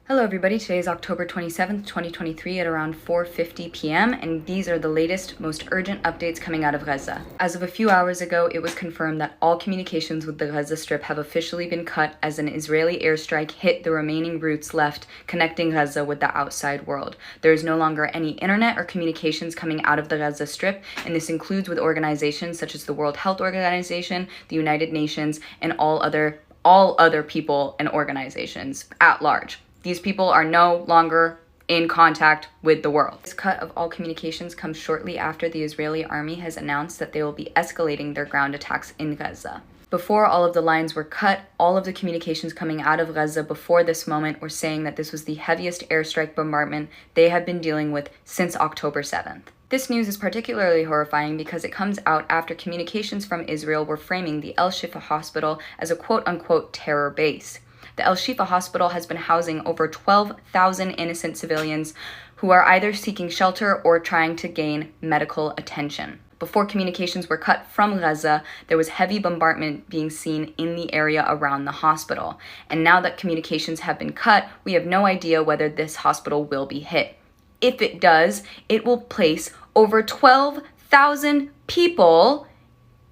Hello everybody, today is October 27th, 2023 at around 4:50 p.m. and these are the latest, most urgent updates coming out of Gaza. As of a few hours ago, it was confirmed that all communications with the Gaza Strip have officially been cut as an Israeli airstrike hit the remaining routes left connecting Gaza with the outside world. There is no longer any internet or communications coming out of the Gaza Strip, and this includes with organizations such as the World Health Organization, the United Nations, and all other people and organizations at large. These people are no longer in contact with the world. This cut of all communications comes shortly after the Israeli army has announced that they will be escalating their ground attacks in Gaza. Before all of the lines were cut, all of the communications coming out of Gaza before this moment were saying that this was the heaviest airstrike bombardment they had been dealing with since October 7th. This news is particularly horrifying because it comes out after communications from Israel were framing the El Shifa hospital as a quote-unquote terror base. The El Shifa hospital has been housing over 12,000 innocent civilians who are either seeking shelter or trying to gain medical attention. Before communications were cut from Gaza, there was heavy bombardment being seen in the area around the hospital. And now that communications have been cut, we have no idea whether this hospital will be hit. If it does, it will place over 12,000 people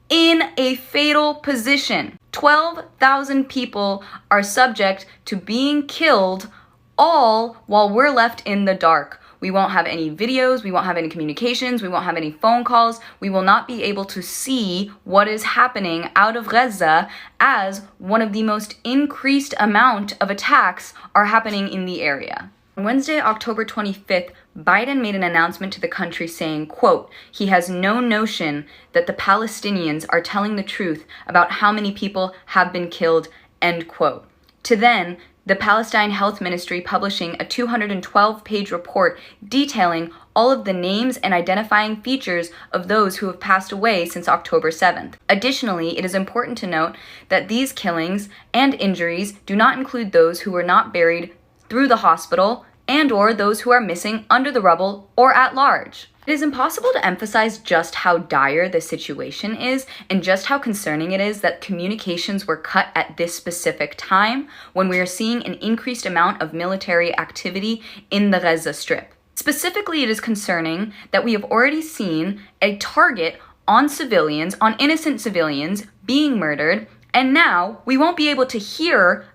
in a fatal position. 12,000 people are subject to being killed, all while we're left in the dark. We won't have any videos, we won't have any communications, we won't have any phone calls, we will not be able to see what is happening out of Gaza as one of the most increased amount of attacks are happening in the area. On Wednesday, October 25th, Biden made an announcement to the country saying, quote, he has no notion that the Palestinians are telling the truth about how many people have been killed, end quote. To then, the Palestine Health Ministry publishing a 212-page report detailing all of the names and identifying features of those who have passed away since October 7th. Additionally, it is important to note that these killings and injuries do not include those who were not buried through the hospital and or those who are missing under the rubble or at large. It is impossible to emphasize just how dire the situation is and just how concerning it is that communications were cut at this specific time when we are seeing an increased amount of military activity in the Gaza Strip. Specifically, it is concerning that we have already seen a target on civilians, on innocent civilians being murdered, and now we won't be able to hear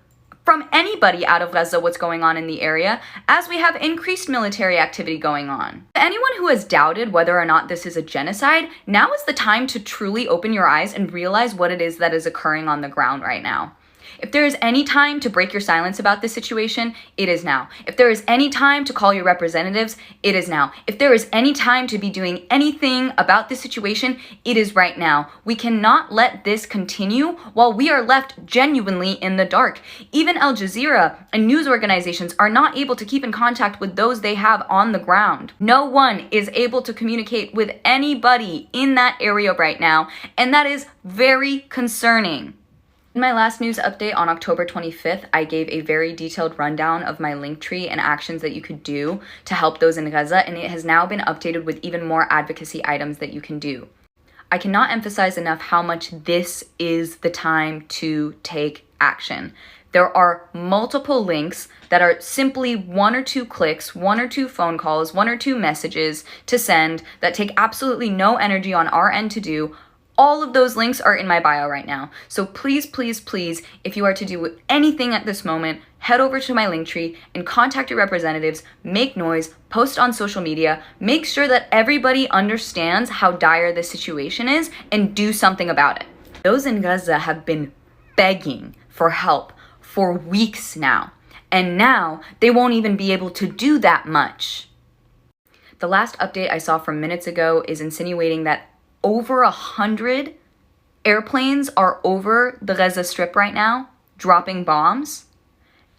from anybody out of Gaza what's going on in the area, as we have increased military activity going on. To anyone who has doubted whether or not this is a genocide, now is the time to truly open your eyes and realize what it is that is occurring on the ground right now. If there is any time to break your silence about this situation, it is now. If there is any time to call your representatives, it is now. If there is any time to be doing anything about this situation, it is right now. We cannot let this continue while we are left genuinely in the dark. Even Al Jazeera and news organizations are not able to keep in contact with those they have on the ground. No one is able to communicate with anybody in that area right now, and that is very concerning. In my last news update on October 25th, I gave a very detailed rundown of my Linktree and actions that you could do to help those in Gaza, and it has now been updated with even more advocacy items that you can do. I cannot emphasize enough how much this is the time to take action. There are multiple links that are simply 1 or 2 clicks, 1 or 2 phone calls, 1 or 2 messages to send that take absolutely no energy on our end to do. All of those links are in my bio right now. So please, please, please, if you are to do anything at this moment, head over to my Linktree and contact your representatives, make noise, post on social media, make sure that everybody understands how dire this situation is and do something about it. Those in Gaza have been begging for help for weeks now, and now they won't even be able to do that much. The last update I saw from minutes ago is insinuating that over 100 airplanes are over the Gaza Strip right now, dropping bombs.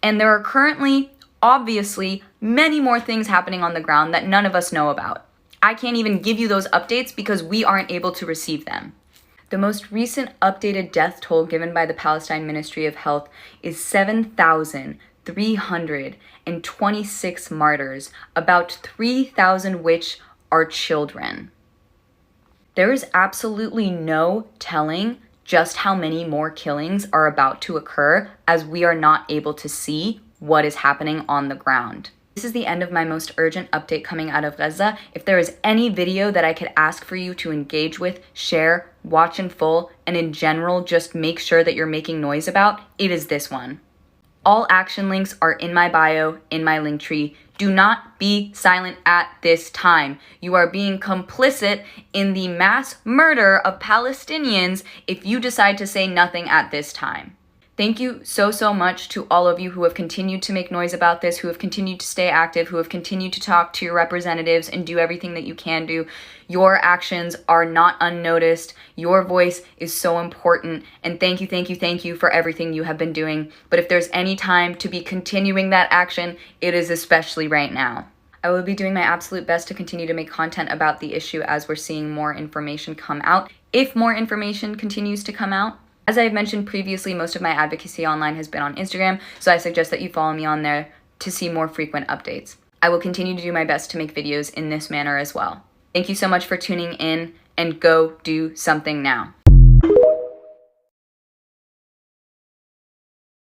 And there are currently, obviously, many more things happening on the ground that none of us know about. I can't even give you those updates because we aren't able to receive them. The most recent updated death toll given by the Palestine Ministry of Health is 7,326 martyrs, about 3,000 which are children. There is absolutely no telling just how many more killings are about to occur as we are not able to see what is happening on the ground. This is the end of my most urgent update coming out of Gaza. If there is any video that I could ask for you to engage with, share, watch in full, and in general, just make sure that you're making noise about, it is this one. All action links are in my bio, in my link tree. Do not be silent at this time. You are being complicit in the mass murder of Palestinians if you decide to say nothing at this time. Thank you so much to all of you who have continued to make noise about this, who have continued to stay active, who have continued to talk to your representatives and do everything that you can do. Your actions are not unnoticed. Your voice is so important. And thank you for everything you have been doing. But if there's any time to be continuing that action, it is especially right now. I will be doing my absolute best to continue to make content about the issue as we're seeing more information come out. If more information continues to come out, as I've mentioned previously, most of my advocacy online has been on Instagram, so I suggest that you follow me on there to see more frequent updates. I will continue to do my best to make videos in this manner as well. Thank you so much for tuning in, and go do something now.